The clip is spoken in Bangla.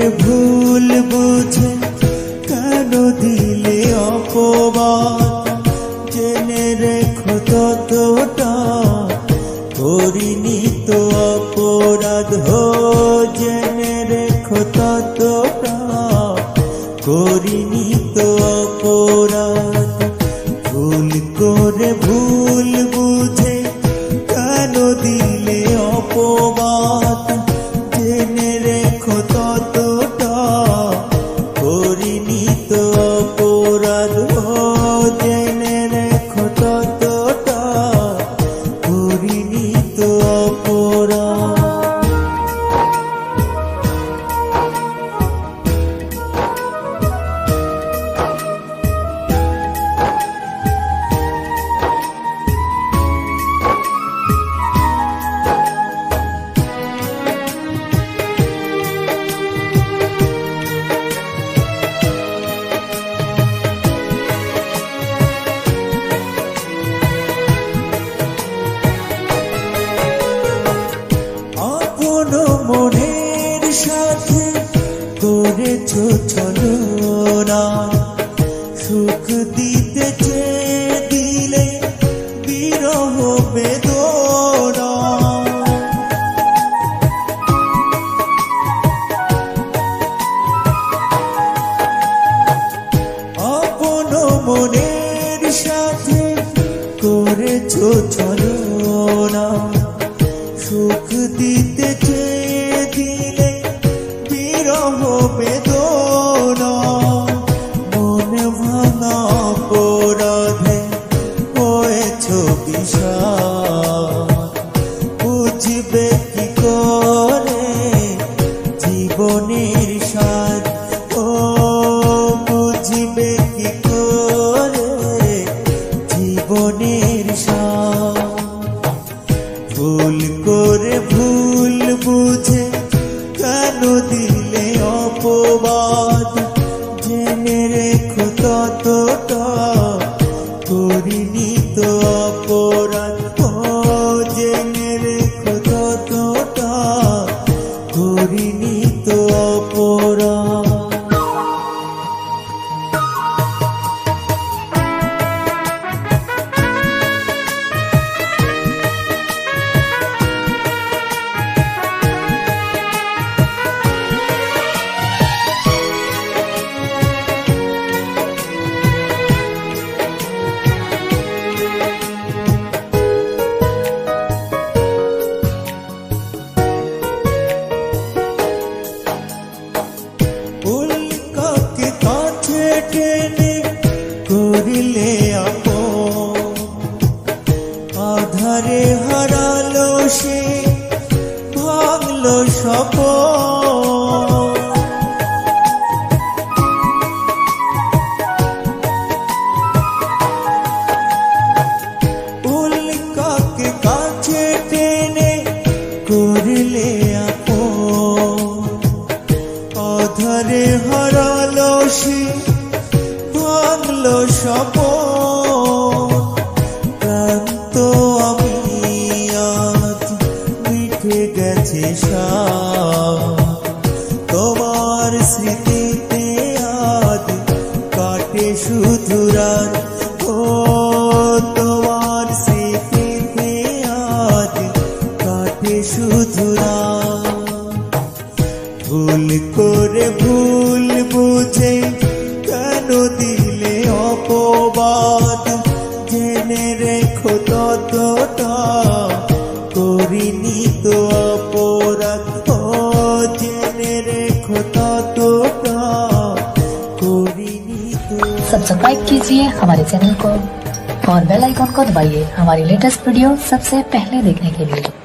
করে ভুল বুঝে কেন দিলে অপবাদ, জেনে রেখো ততটা করিনি তো অপরাধ। জেনে রেখো ততটা করিনি তো অপরাধ। ভুল করে ভুল বুঝে কেন দিলে অপবাদ, জেনে রেখো ততটা করিনি তো অপরাধ। জেনে রেখো ততটা করিনি তো অপরাধ। মনের সাথে করেছো ছলনা, সুখ দিতে চেয়ে দিলে বিরহ বেদনা। আপন মনের সাথে করেছো ছলনা, সুখ দিতে চেয়ে দিলে বিরহ বেদনা। মন ভাঙা অপরাধে হয়েছ বিষাদ, বুঝবে কি করে জীবনের স্বাদ। বুঝবে কি করে জীবনের স্বাদ। ভুল করে ভুল বুঝে কেন দিলে অপবাদ, জেনে রেখো ততটা করিনি তো অপরাধ। জেনে রেখো ততটা করিনি তো অপরাধ। উল্কাকে কাছে টেনে করিলে আপন, আধারে হারালো সে ভাঙলো স্বপন। উল্কাকে কাছে টেনে করিলে আপন, আধারে হারালো সে ভাঙলো স্বপন। ক্লান্ত আমি আজ মিটে গেছে স্বাদ, তোমার স্মৃতিতে আজ কাটে শুধু রাত। তোমার স্মৃতিতে আজ কাটে শুধু রাত। ভুল করে ভুল বুঝে কেন দিলে অপবাদ, জেনে রেখো ততটা করিনি তো অপরাধ। জেনে রেখো ততটা करिनी तो। सब्सक्राइब कीजिए हमारे चैनल को और बेल आइकॉन को दबाइए हमारी लेटेस्ट वीडियो सबसे पहले देखने के लिए।